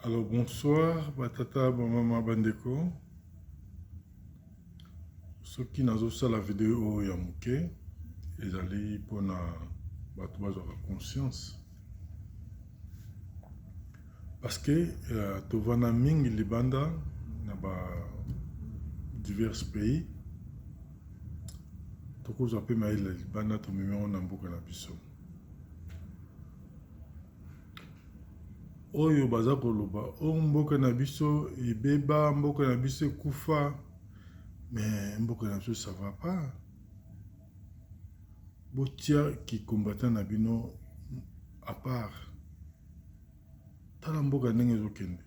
Alors bonsoir, batata, maman bandeko. Ceux qui n'ont pas la vidéo ya muke, ils allaient pour na bato bazwa conscience. Parce que tovana mingi libanda na ba divers pays. Toko zape maïla libanda to mimeo na mboka na biso. Oyo baza koloba, o mboka na biso ibeba, mboka na biso kufa. Mais mboka na biso ça va pas. Botia qui combattant na bino à part. Tala mboka ndenge ezokende.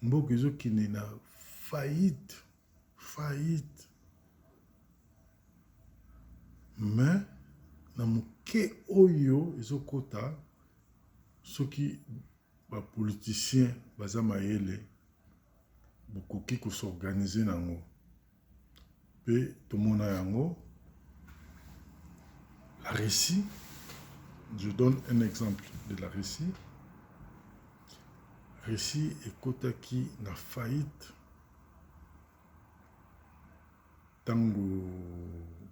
Mboka ezokende na faillite. Mais na muke oyo ezokota soki ba politiciens baza mayele bokoki ko s'organiser nango. Pe tomona yango la Russie. Je donne un exemple de la Russie. Russie ekotaki na faillite tango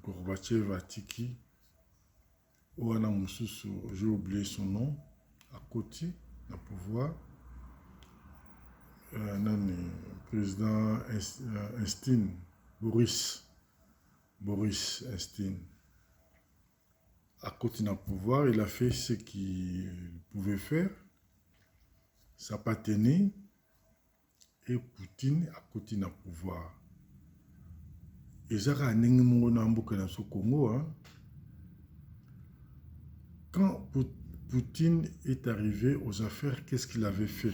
Gorbatchev atiki wana mususu, j'ai oublié son nom, à côté na pouvoir nani président Einstein, Boris Einstein. À côté na pouvoir, il a fait ce qu'il pouvait faire. Ça n'a pas tenu. Et Poutine à côté na pouvoir. Et ça a été au Congo. Quand Poutine est arrivé aux affaires, qu'est-ce qu'il avait fait?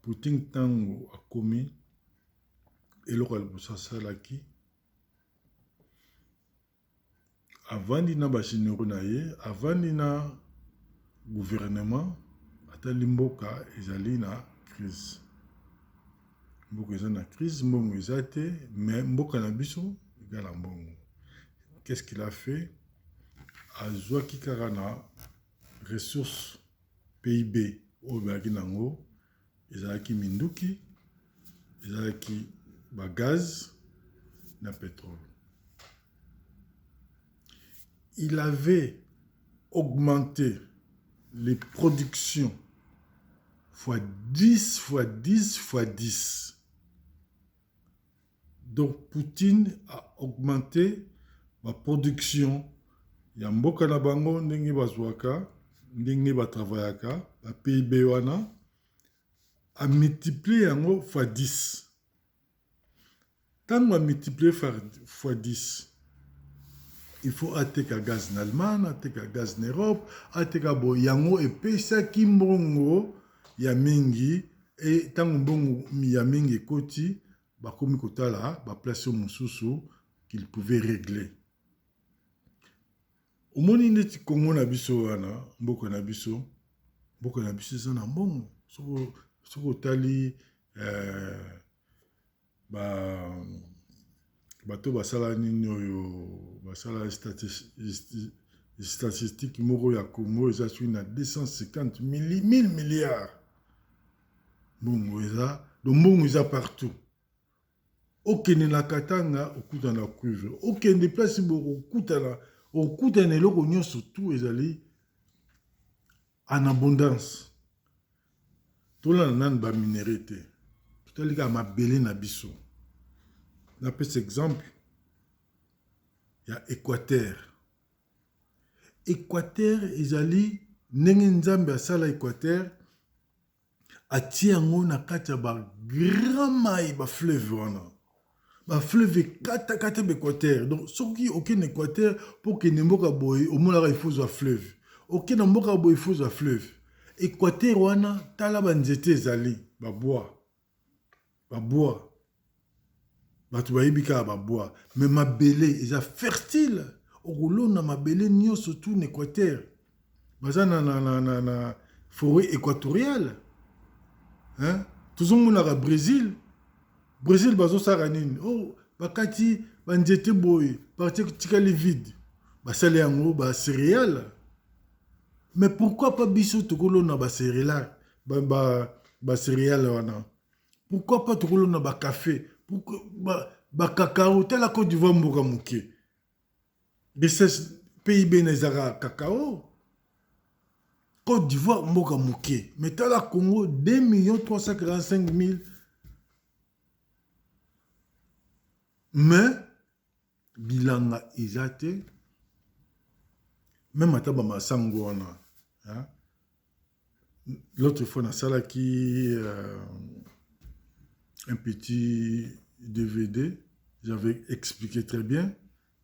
Poutine tango a commis et le salaki. Avant d'ina bashinero na ye, avant d'ina gouvernement, ata limboka ezali na crise. Mboka ezali na crise, mbongo ezate, mais mboka na biso egala mbongo. Qu'est-ce qu'il a fait? Azwa kikara na ressources PIB oyo bazalaki nango, ezalaki minduki, ezalaki ba gaz na pétrole. Il avait augmenté les productions fois 10, fois 10, fois 10. Donc Poutine a augmenté la production. Il y a mboka na bango ndenge bazwaka, ndenge batravaillaka, la PIB wana a multiplié yango fois 10. Tant qu'on a multiplié fois 10, il faut ateka gaz en Allemagne, ateka gaz en Europe, ateka bo yango epesa kimbongo ya mingi, et tant mbongo ya mingi koti bakomi kotala ba place mususu qu'il pouvait régler. Omoni neti Congo na biso wana, mboka na biso za na mbongo. Soko tali bato basala nini oyo basala statistique moko ya Congo eza sur na 250 000 milliards. Mbongo eza, donc mbongo eza partout. Okende na Katanga okuta na cuivre, okende place boko okuta na eloko nyonso tout ezali en abondance. Tola nan ba minéralité. Totalika mabele na biso. Na pese exemple, il y a Équateur. Équateur ezali ndenge nzambe asala Équateur atie yango na kati ya ba grand mai ba fleuve wana. Ba fleuve kata Équateur. Donc soki aucun Équateur pour que nemboka boy au moins il faut un fleuve. Aucun nemboka boy il faut un fleuve. Équateur wana tala ba nzete ezali ba bois. Batu bayibika ba bois, mais mabele eza fertile. Okolona mabele nyonso tout en Équateur. Baza na forêt équatoriale. Hein? Tout le monde à Brésil bazo sara nini. Oh, bakati banzete boy, parti tikali vide. Basale yango ba céréales. Mais pourquoi pas biso tokolo na ba céréales, ba céréales wana? Pourquoi pas tokolo na ba café? Pourquoi ba cacao tela Côte d'Ivoire mboka muke? Richesse PIB nezaka cacao. Côte d'Ivoire mboka muke. Mais tala Congo 2 345 000. Mais bilanga izate même ataba masango wana. Hein? L'autre fois, na salaki un petit DVD, j'avais expliqué très bien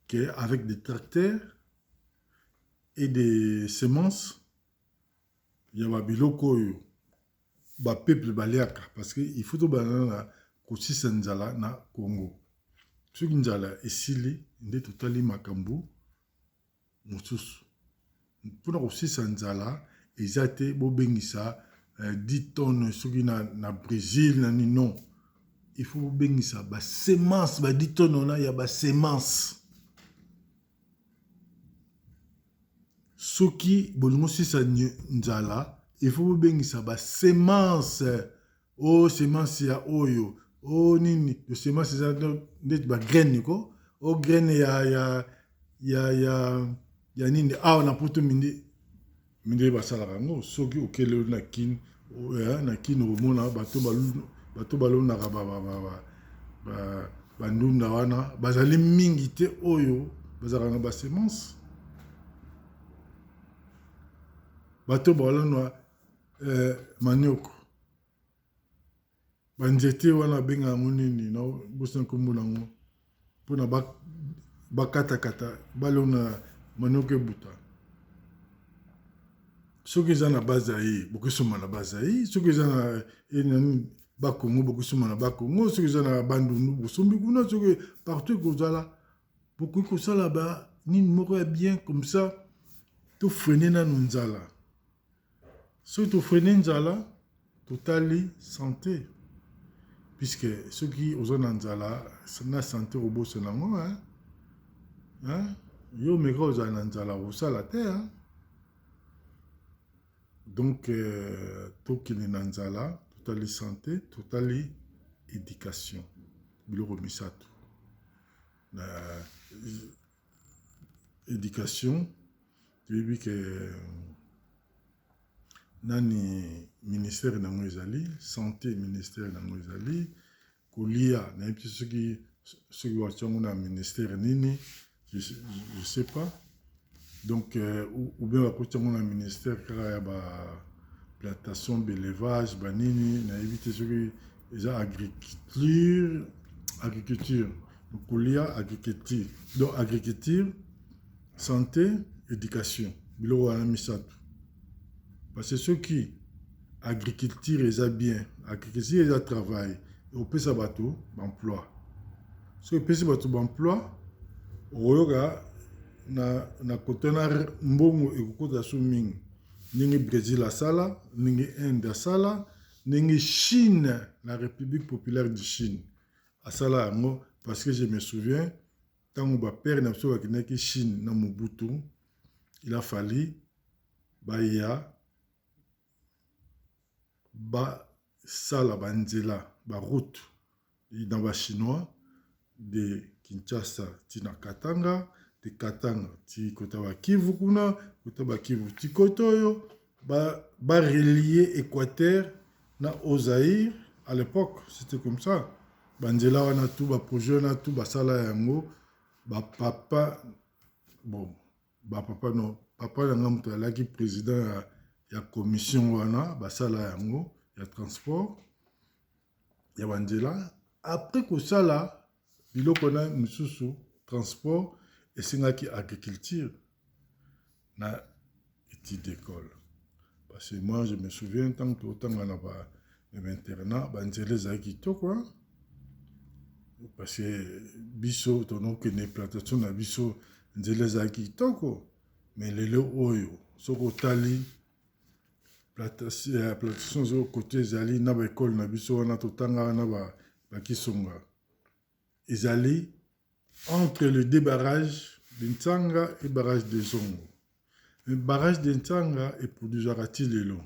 qu'avec des tracteurs et des semences, il y a biloko yo, ba peuple baliaka, parce qu'il faut to banana kosisa nzala na Congo. Soki nzala esili nde totali makambo mosusu. Mpona kosisa nzala eza te bobengisa 10 tonnes soki na Brésil na non. Il faut bobengisa ba semence ba 10 tonnes on a ya ba semence. Soki bolingo sisa nzala, il faut bobengisa ba semence. Oh semence ya oyo. Oh nini, de semence za net ba graine ko. Oh graine ya nini awa na poto minde basalaka ngo soki okele na kin omona bato balonaka bandunda wana bazali mingi te oyo bazalaka na basemence. Bato balonwa manioko banzete wana benga yango nini na bosa nkombo nango mpona bakatakata balona manioko ebuta. Soki eza na bazayi bokosoma na bazayi, soki eza na bakongo bokosoma na bakongo, soki eza na bandundu bosombi kuna, soki partout kozala bokoki kosala ba nini moko ya bien comme ça tofrene nanu nzala. Soki tofrene nzala totali santé, puisque soki oza na nzala na santé obosa nango yo meka ozala na nzala osala te. Donc, tokini na nzala, totali santé, totali éducation. Biloko misato. Éducation, tu dis que nani ministère nango ezali, santé ministère nango ezali, kolia na yebi soki watiango na ministère nini, je sais pas. Donc, ou bien à mon ministère, il y a la plantation, l'élevage, banini, na éviter ce que les agriculture. Donc, il y a agriculture. Donc, agriculture, santé, éducation. Bilo wana misato. Parce que ceux qui agriculture est bien, agriculture est travail, et au pesa bateau, emploi. Ceux qui pesa bateau, emploi, oyoga na kotona mbongo ekokota so mingi ndenge Brésil asala, ndenge Inde asala, ndenge Chine, la République populaire de Chine asala yango, parce que je me souviens tango ba père na biso bakendaki Chine na Mobutu, il a fallu baya basala banzela ba route dans ba chinois de Kinshasa tina Katanga, de Katanga ti kota ba Kivu kuna, kota ba Kivu ti kotoyo ba relier Équateur na Ozaïre. À l'époque c'était comme ça. Banzela wana tout ba projet na tout ba sala yango ba papa bon ba papa non papa na mutu alaki président ya commission wana ba sala yango ya transport ya banzela. Après que ça là biloko na misusu transport esengaki agriculture na étude d'école. Parce que moi je me souviens tant que autant on a pas internat banzela ezalaki kitoko, parce que biso tono que ne plantation na biso nzela ezalaki kitoko, mais lelo oyo soko tali plantation zo côté ezali na ba école na biso wana totanga na ba kisonga ezali entre le débarrage de Ntsanga et barrage de Zongo. Mais barrage de Ntanga eproduisaka-t-il lelo?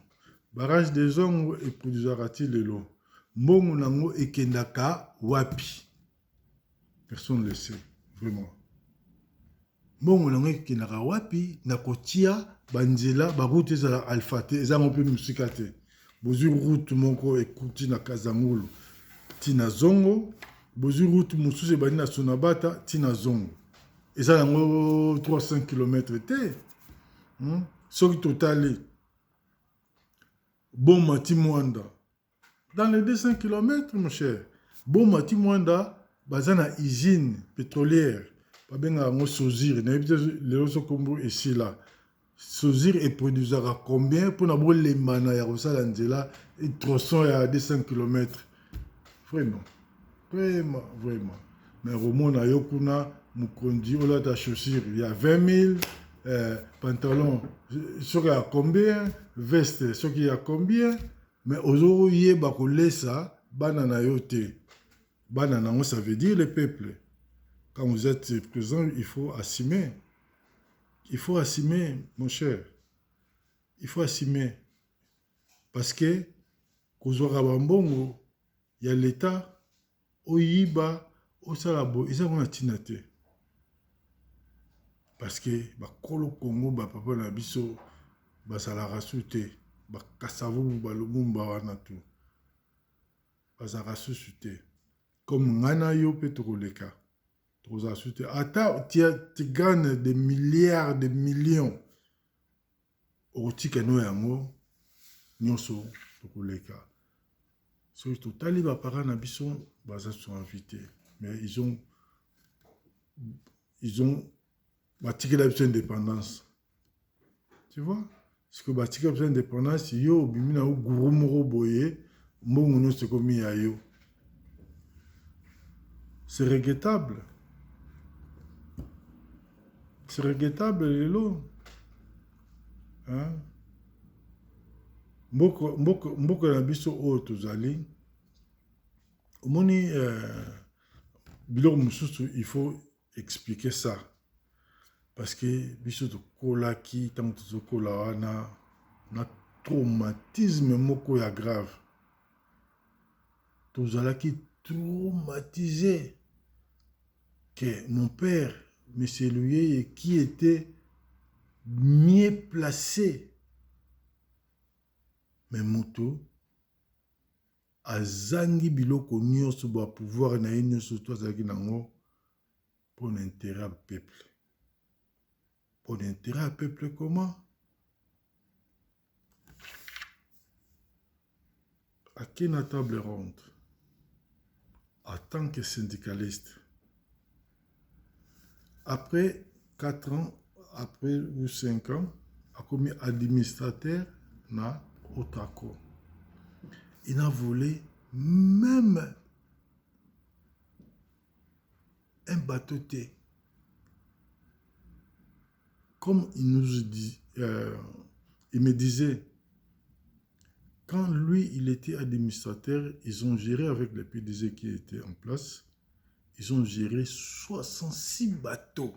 Barrage de Zongo eproduisaka-t-il lelo? Mbongo nango ekendaka wapi? Personne ne le sait, vraiment. Mbongo nango ekendaka wapi? Na kotia banzela baroute ezala alpha te, ezango mpe musika te. Bozwi route moko ekuti na Kazangulu tina Zongo, bozwi route mosusu ebandi na Sonabata tina Zongo. Eza yango 300 km te. Soki totali Bomati Mwanda, dans les 200 km, mon cher, Bomati Mwanda, bazana usine pétrolière, babenga yango Sozir, na yebite lelo sokombo ici là. Sozir et produisera combien pour n'avoir les mana ya kosala nzela et tronçon à 200 km. Vraiment, vraiment, vraiment. Mais Romo na yokuna mukondi ola ta chaussure, il y a 20 000 pantalons. Ce qui a combien, veste, ce qui a combien, mais aujourd'hui, bakolesa banana yote. Banana, ça veut dire le peuple. Quand vous êtes présent, il faut assumer. Il faut assumer, mon cher. Il faut assumer. Parce que, kozwaka bambongo, il y a l'État, oyiba, osalabo, ils ont tina te. Parce que, bakolo Congo, papa na biso, basalaka sute, bakasavu, balumumba wana tu. Basalaka sute. Comme ngana yo pe tokoleka. Attends, tu gagnes des milliards, des millions. Otika no yango, nyonso tokoleka. So totali ba parents na biso, baza sont invités. Mais ils ont bâti la indépendance. Tu vois? Parce que bâti la indépendance, yo bimina ou guru moro boye, mbongo no se komi ya yo. C'est regrettable. C'est regrettable, lelo. Hein? Mboko na biso oyo tozali. Omoni biloko mususu, il faut expliquer ça. Parce que biso tokolaki, tant que tokola wana, na traumatisme moko ya grave. Tozalaki traumatisé que mon père, M. Louyeye, qui était mieux placé, mais moto, azangi biloko nyonso ba pouvoir na ye nyonso to azalaki nango pour l'intérêt du peuple. Pour l'intérêt du peuple comment? À qui na table ronde? En tant que syndicaliste. Après 4 ans, après ou 5 ans, a commis administrateur na Otrako. Il a volé même un bateau thé. Comme il nous dit, il me disait, quand lui, il était administrateur, ils ont géré avec les PDG qui étaient en place, ils ont géré 66 bateaux.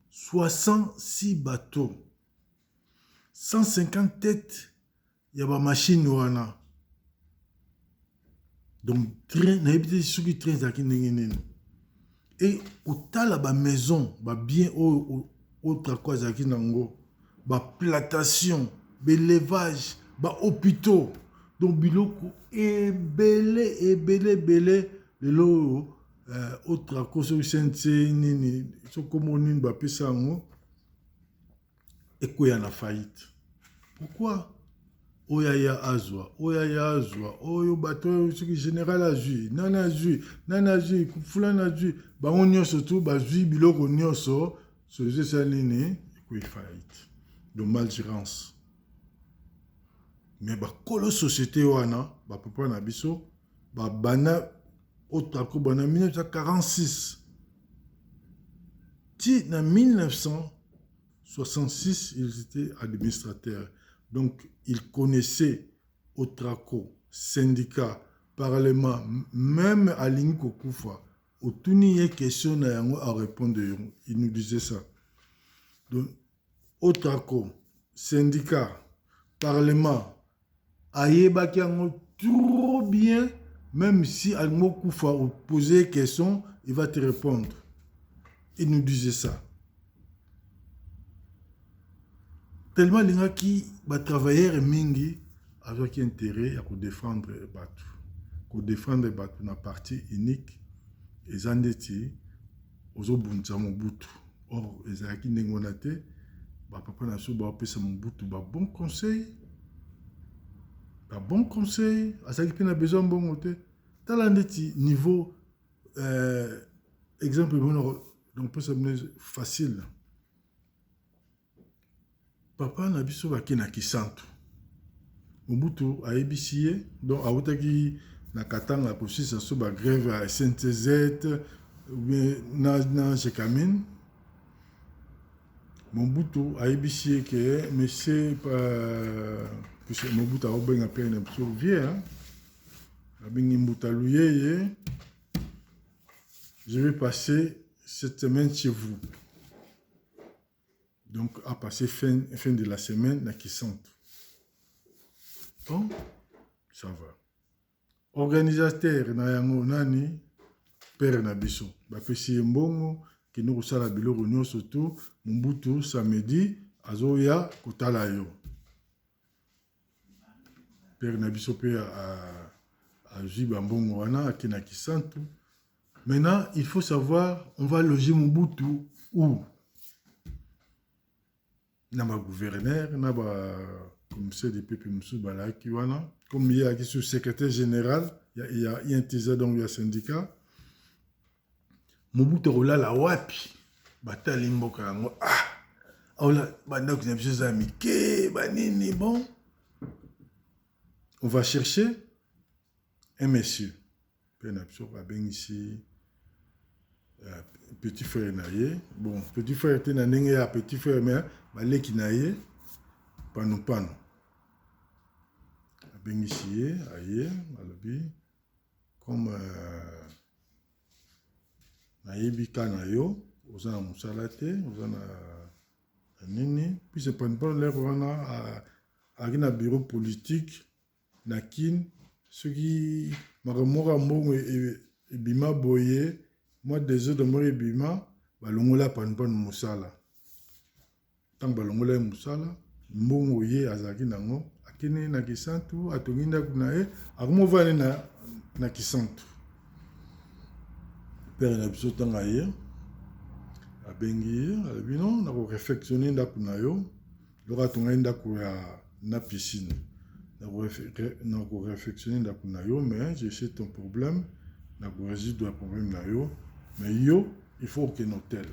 66 bateaux. 150 têtes, il y a ma machine wana. Donc, train, et au tala ba maison, ba bien autre quoi zaki nango, ba plantation, ba élevage, ba hôpitaux. Donc biloko belé lelo autre cause sense nini so comme nini ba pesa ngo et quoi na faillite. Pourquoi? Oyaya azwa, oyo bato ce général azui, nana azui, fulana azui, ba onyo surtout ba zui biloko nyonso, so ça nini quoi faillite. De malgérance. Mais ba kolo société wana, ba papa na biso, ba bana otako bana 1946. Ti na 1966, ils étaient administrateurs. Donc, ils connaissaient Otrako, syndicat, parlement, même à Linko Koufa. Au tout n'y a question à répondre. Il nous disait ça. Donc, Otrako, syndicat, parlement, ayebaki yango trop bien, même si Almo Koufa poser une question, il va te répondre. Il nous disait ça. Tellement les gens qui travailleurs mingi avaient intérêt à défendre Batu. Pour défendre Batu na parti unique, et Zandeti, aux Obunza Mobutu. Or, les Zaki Nengonate, papa n'a pas pu Mobutu, bon conseil. Bon conseil, à ça qui a besoin de bon côté. Dans l'année niveau, exemple, donc peut être facile. Papa n'a biso ba kina kisantu. Mobutu a ébicié, donc a otaki na katanga pour si ça soit grève à SNTZ, na Jekamine. Mobutu a ébicié que monsieur puisque Mobutu a obéi à peine sur vieux, hein. Je vais passer cette semaine chez vous. Donc, à passer fin de la semaine, na Kisantu. Bon, ça va. Organisateur, na yango nani, père na biso. Bapesi mbongo, qui nous resala bilo réunion surtout, Mobutu, samedi, azoya, kotala yo. Père na biso pe a Jiba mbongo wana, qui na Kisantu. Maintenant, il faut savoir, on va loger Mobutu où? Naba gouverneur, naba commissaire de PP Moussou Balaki wana, comme il y a qui sur secrétaire général, il y a un TZ donc il y a syndicat. Mobutu rola la wapi, batali mboka yango ola banda ko na biso amike banini bon. On va chercher un monsieur. Penapso a ben ici petit frère naïe. Bon, petit frère était nanenge ya petit frère mais baleki naïe pano. A ben ici aïe alobi comme naïe bikana yo ozana musalate ozana nini puis c'est pas l'air wana a na bureau politique na kin ceux qui makamora mbongo ebima boye moi des autres de moi ebima balongola panpan musala tant balongola musala mbongo ye azaki nango akini na Kisantu atonginda kuna akomova na Kisantu père na biso tanga ye abengi alobi non na ko réfectionner ndako na yo loka tonga ndako ya na piscine. Na ko réfectionner ndako na yo mais je sais ton problème na ko résoudre le problème na yo mais yo il faut que hôtel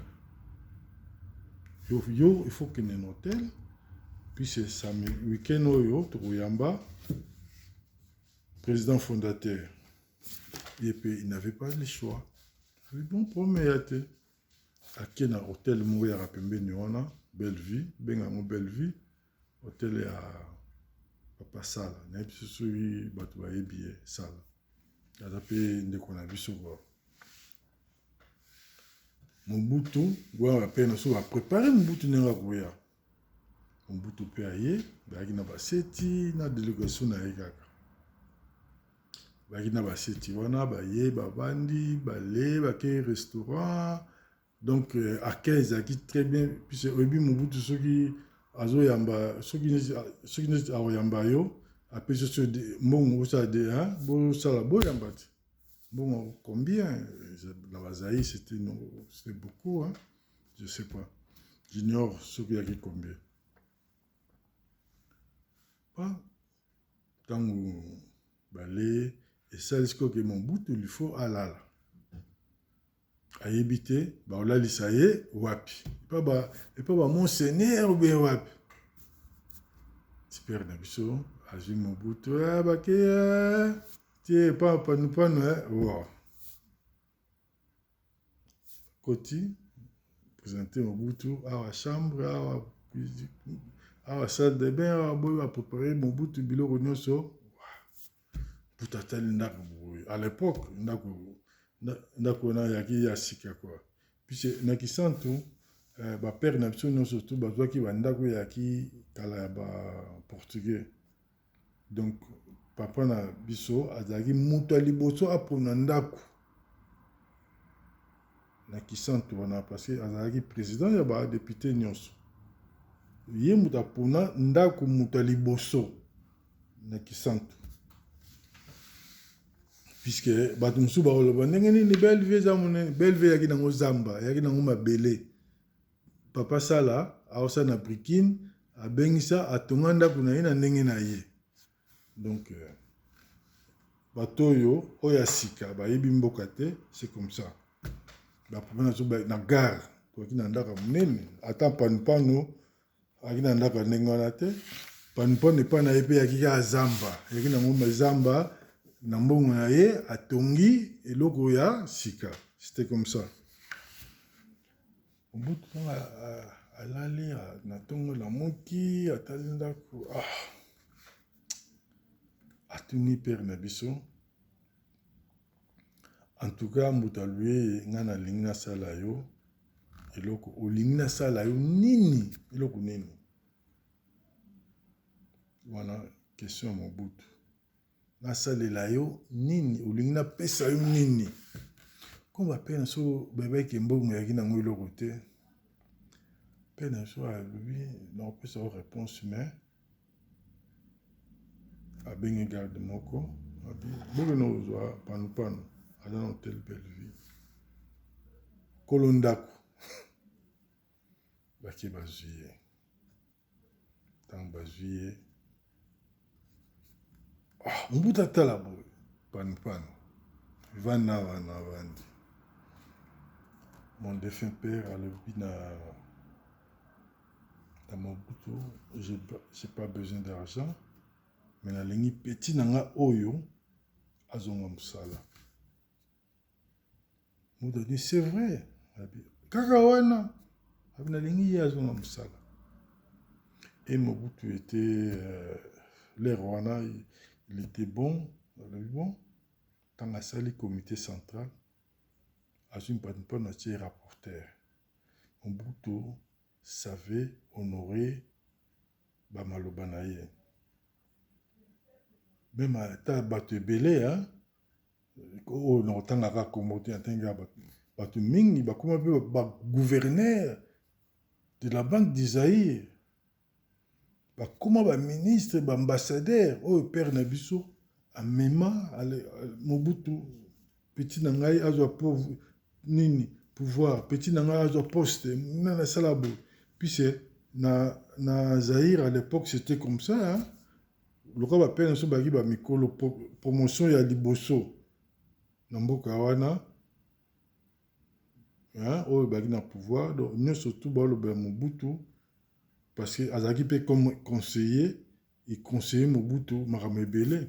yo il faut que un hôtel puis c'est ça week-end yo to yamba président fondateur et puis il n'avait pas le choix. Il bon promet yate akena hôtel mo ya pembeni wana belle vie benga belle vie hôtel ya papa sala na biso sui bato ba yebiye sala aza pe ndeko na biso ba Mobutu gwa pe na so ba préparer Mobutu nenga koya Mobutu pe aye ba na ba seti na délégation na yekaka ba na ba seti wana ba ye ba bandi ba le ba ke restaurant donc à 15 qui très bien puis obi Mobutu soki azo yamba soki ne aoyamba yo après je suis mbongo ça de hein bon ça la bo yamba bon combien la bazaï c'était beaucoup hein je sais pas j'ignore ce qu'il y a combien pas tant balé et ça est-ce que Mobutu il faut alala a évité ba ola lisaye wapi pas ba monseigneur ou bien wapi super na biso azu Mobutu ba ke tie pas nous wow koti présenter Mobutu à la chambre à la salle de bain à boy à préparer Mobutu biloko nyonso pour atteindre à l'époque ndako na yaki ya sika quoi puis na Kisantu bapere na biso nyonso tu bazwaki bandako eyaki kala ya baportugais. Donc papa na biso azalaki moto ya liboso apona ndako na Kisantu wana parce que azalaki président ya badepute nyonso. Ye moto apona ndako moto ya liboso na Kisantu. Puisque bato mosusu bakoloba ndenge nini Bellevue eza monene. Bellevue yaki nango zamba, yaki nango mabele. Papa sala aosala na brikine abengisa atonga ndako na ye na ndenge na ye. Donc bato oyo ya sika bayebi mboka te, c'est comme ça. Bapapa na gare toki na ndako monene ata panupano aki na ndako ya ndenge wana te. Panupano epa na ye mpe yaki kaka zamba, yaki nango mazamba na mbongo na ye atongi eloko ya sika. C'était comme ça. Mobutu alali na tongo la moki atali ndako atuni père na biso. En tout cas moto aluye nga nalingi nasala yo eloko olingi nasala yo nini eloko nini wana question ya Mobutu. Nasalela yo nini olingi napesa yo nini komba mpe na so bebeki mbongo yaki nango eloko te mpe na so alobi naopesa yo réponse mais abengi garde moko boke na ozwa panupano aza na hotel Bellevue kolo ndako bake bazwi ye ntango bazwi ye Mobutu atala boye panupano vana wana vandi mon défunt père alobi na Mobutu j'ai pas besoin d'argent mais nalingi petit nanga oyo azonga musala. Mobutu dit c'est vrai kaka wana nalingi ye azonga musala. Et Mobutu était l'air wana il était bon, dans la salle du comité central, à une panne de rapporteur. Mobutu savait honorer Bamalobanaye. Même à Tabato Belé, on entend la communauté en tant que Batu Mingi, gouverneur de la Banque d'Isaïe. Comment ba ministre, ba ambassadeur, père na biso amema Mobutu petit nangai azwa pauvre nini pouvoir petit nangai azwa poste na salabo. Puis c'est na Zaïre à l'époque c'était comme ça hein. Le cas ba père na so bagi ba mikolo promotion ya liboso na mboka wana hein bagi na pouvoir donc nous surtout ba le Mobutu. Parce que Azaki peut comme conseiller, il conseiller Mobutu, Maramebele.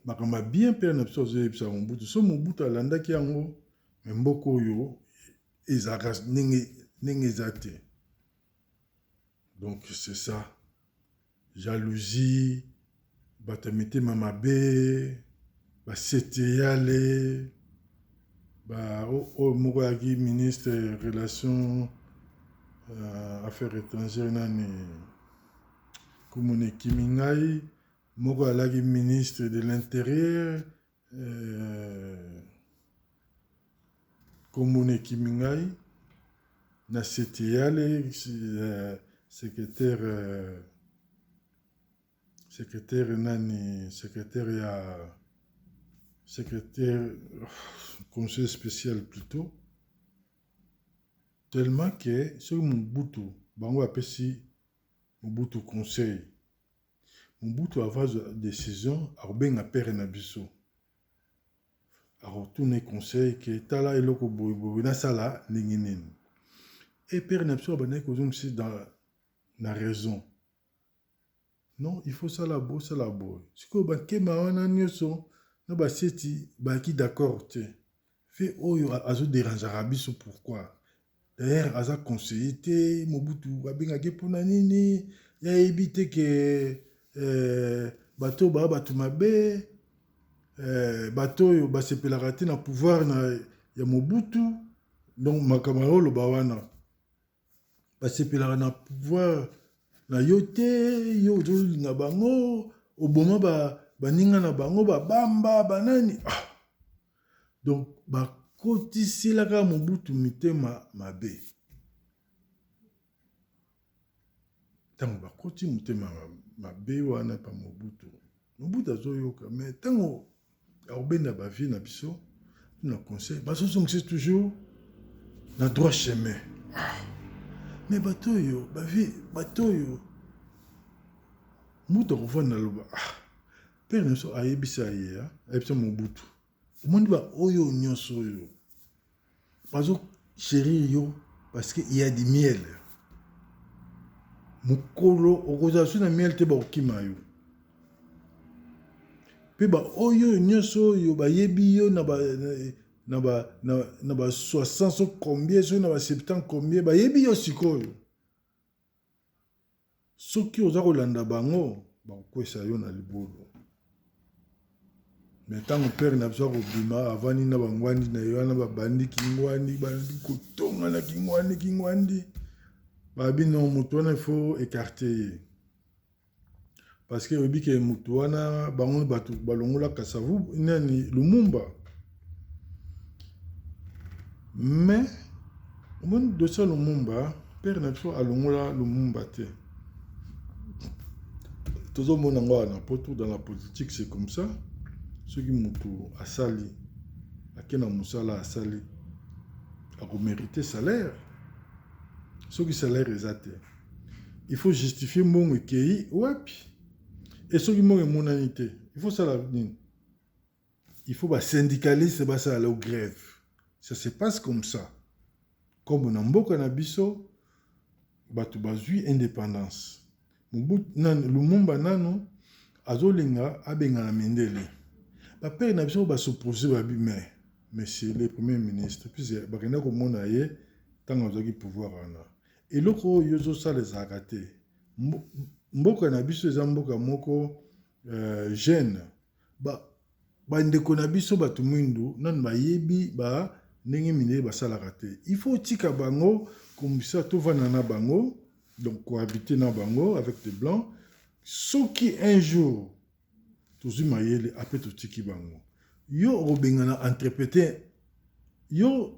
Marama bien père n'absorbe ça Mobutu. So Mobutu alanda ki yango, mais mboko yo, ezagas n'engezate. Donc c'est ça. Jalousie, batamite mamabe, baseteyale, moko yaki ministre relations affaires étrangères nani Komone Kimingai moko alaki ministre de l'intérieur Komone Kimingai na seteyale secrétaire nani secrétaire conseil spécial plutôt. Tellement que sur Mobutu, bango apesi Mobutu conseil. Mobutu avant décision, arbenga père na biso. A retourner conseil que tala eloko boy na sala ninginin. Et père na biso banai ko zum si dans la raison. Non, il faut ça la beau. Siko ba kema wana nyoso na ba seti ba ki d'accord te. Fait oyo azo déranger biso pourquoi? D'ailleurs, Aza conseillé, Mobutu, Wabingake Punanini, il a évité que bateau batu mabe, bateau se pélarate na pouvoir na ya Mobutu, Donc makamalo lo bawana. Basepelaka na pouvoir na yo te, yo na bango, oboma baninga na bango babamba banani. Donc bakotiselaka Mobutu mitema mabe. Tango bakoti mitema mabe wana pa Mobutu. Mobutu azoyoka mais tango aobenda ba vie na biso na conseil basosongisa toujours na droit chemin. Mais batoyo ba vie batoyo Mobutu akovanda loba père neso ayebisa ye ayebisa Mobutu. Omoni ba oyo nyonso oyo bazo chérir yo parce que il y a du miel. Mukolo okoza su na miel te ba okima yo. Pe ba oyo nyonso oyo bayebi yo na ba 60 combien so na ba 70 combien bayebi yo sikoyo. Soki oza kolanda bango bakokwesa yo na libolo. Mais tant que père n'a pas obima avant ni na bangwandi na yo na babandi kingwandi bandi kotonga na kingwandi babi non mutu wana faut écarter parce que obi ke mutu wana bango batu balongola kasavu nani Lumumba mais mon dossier Lumumba père n'a pas alongola Lumumba te toujours mon angwana pour dans la politique c'est comme ça. Ceux qui mutu asali akena musala asali ako mériter salaire ceux qui salaire ezate il faut justifier mon kei wapi et ceux qui mon monanité il faut ça l'avenir il faut ba syndicaliste ba ça aller au grève ça se passe comme ça comme na mboka na biso batu bazui indépendance Lumumba nano azolinga abenga na mindele ba père na biso ba s'opposer ba bi mais monsieur le premier ministre puis ba kena ko mona ye tanga zoki pouvoir ana et loko yozo ça les a raté mboka na biso za mboka moko jeune ba ndeko na biso batu mwindu nan ba yebi ba ndenge mine ba sala raté il faut tika bango comme ça to vana na bango donc cohabiter na bango avec des blancs soki un jour toujours mayele après tout tiki bango yo robengana entrepreneur yo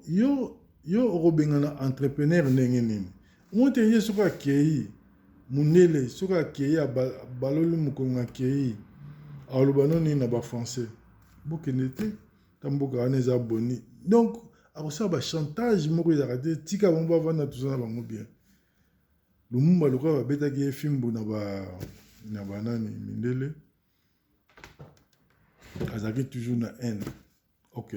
robengana entrepreneur ndenge nini monte ye soka kei munele soka kei baloli mukonga kei alobano ni na ba français bokenete tamboka aneza boni donc akosa ba chantage moko ezaka te tika bango bavanda tozana bango bien Lumumba loka babetaki ye fimbu na banani mindele azaki toujours na haine. Ok.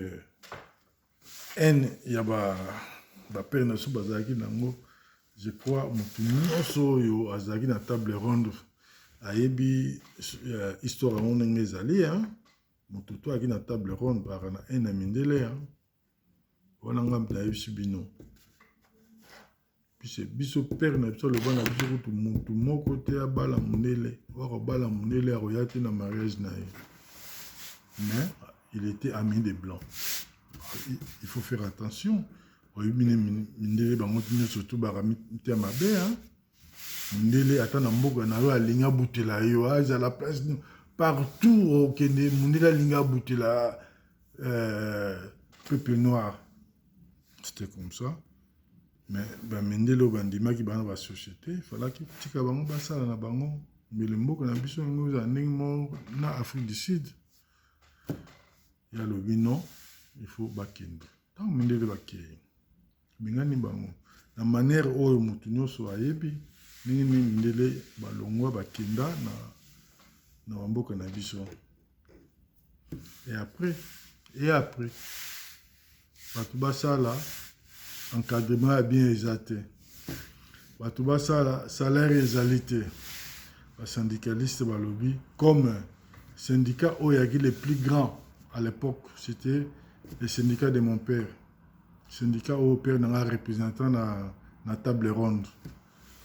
Haine, il y a ba père na so bazaki nango. Je crois mutu nyonso yo azaki na table ronde. Ayebi histoire on ngezali hein. Mutu to aki na table ronde ba na haine na mindele hein. Wana ngamta yebi bino. Puis c'est biso père na biso le bana biso kutu mutu moko te abala mundele. Wako bala mundele aroyati na mariage na ye. Mais il était ami des Blancs. Il faut faire attention. Surtout Mabe, Mundele attend na mboka na yo alinga butela yo à la place partout au Kenya Mundele alinga butela peuple noir. C'était comme ça. Mais Mundele bandima ki bana ba société, il fallait que tika bango basala na bango. Mais le mboka na biso ngo za ndenge na Afrique du Sud. Il y a le non, il faut bakendo. Tant Mundele bakei. Bingani bango. La manière où mutunyo so ayebi, ningi Mundele balongwa bakenda na mboka na biso. Et après, batuba sala encadrement a bien exaté. Batuba sala salaire exalité. Les syndicalistes balobi comme syndicat oyaki les plus grands à l'époque, c'était le syndicat de mon père. Syndicat au père dans un représentant dans la table ronde.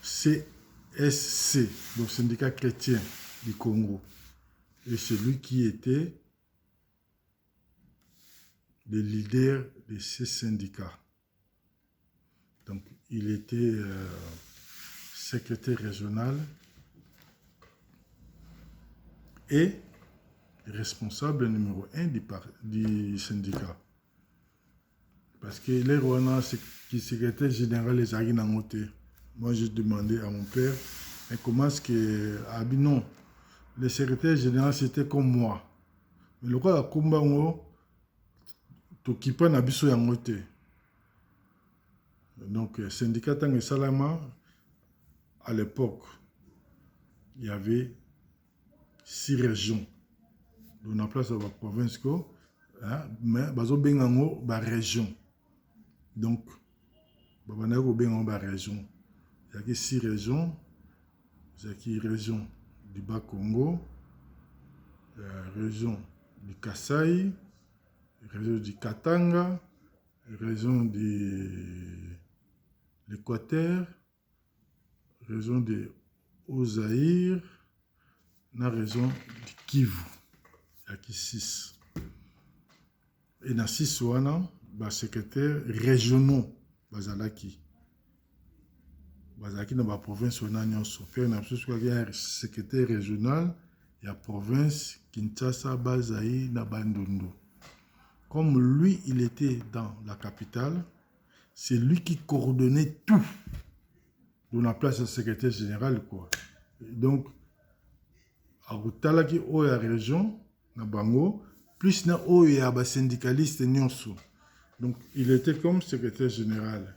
CSC, donc syndicat chrétien du Congo. Et c'est lui qui était le leader de ces syndicats. Donc, il était secrétaire régional et responsable numéro 1 du syndicat. Parce que les Rwandais, qui secrétaire général les Agui Nangote. Moi, j'ai demandé à mon père, mais comment est-ce que... Ah non, le secrétaire général, c'était comme moi. Mais le cas de Kumbango, Tokipa Nabiso Yangote. Donc, syndicat Tangue Salama, à l'époque, il y avait 6 régions. On a place à la province, mais bazo bengango ba région. Donc, babanako bengango ba région. Il y a 6 régions. Il y a la région du Bas-Congo, la région du Kasaï, la région du Katanga, la région de l'Équateur, la région de Ozaïr, la région du Kivu. Il y a 6. Et dans 6 les secrétaires régionaux, bazalaki dans la province où il y a un secrétaire régional, il y a la province Kinshasa, Bazaï, Nabandundu. Comme lui, il était dans la capitale, c'est lui qui coordonnait tout. On a place de secrétaire général, quoi. Donc, à Routalaki, il y a la région, Nabango, plus il y a un syndicaliste Nyonso. Donc, il était comme secrétaire général.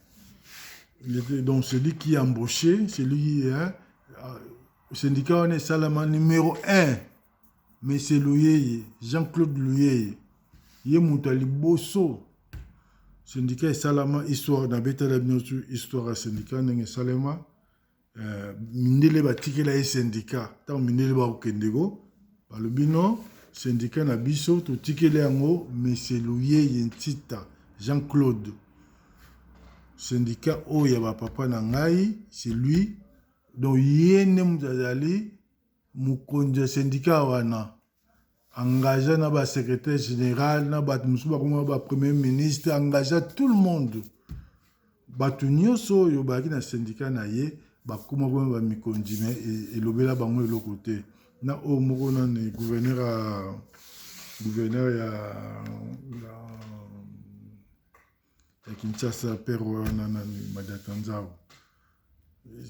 Il était donc celui qui a embauché, celui le syndicat on est Salama numéro 1. Mais c'est Louyeye, Jean-Claude Louyeye. Il est Moutali Bosso. Syndicat Salama, histoire dans Betala Binotu, histoire à syndicat Salama. Mindele batiki la syndicat. Tant Mindele ba okendego. Par le bino, syndicat na biso, tout tikele yango, mais c'est Louyeye Ntita, Jean-Claude. Syndicat Oyaba Papa Nangai, c'est lui. Donc, Yene Mouzazali, Moukonja syndicat wana. Engagé na ba secrétaire général, na ba premier ministre, engagé tout le monde. Batu nyoso yobaki na syndicat na ye, bakuma ba mikondime et lobela bango de l'autre côté. Na o moko na gouverneur ya Kinshasa, père wana na Madatanzao.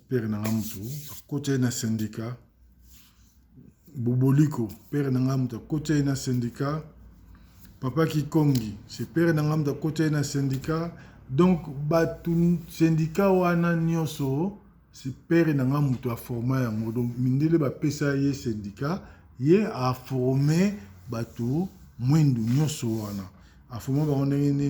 Père Nangamutu, côté na syndicat. Boboliko, père Nangamutu, côté na syndicat. Papa Kikongi, c'est père Nangamutu, côté na syndicat. Donc, batu syndicat wana nyoso, c'est père Nangamutu a formé yango. Donc, mindele ba pesa ye syndicat, ye a formé batu mwendu nyoso wana. A formé ba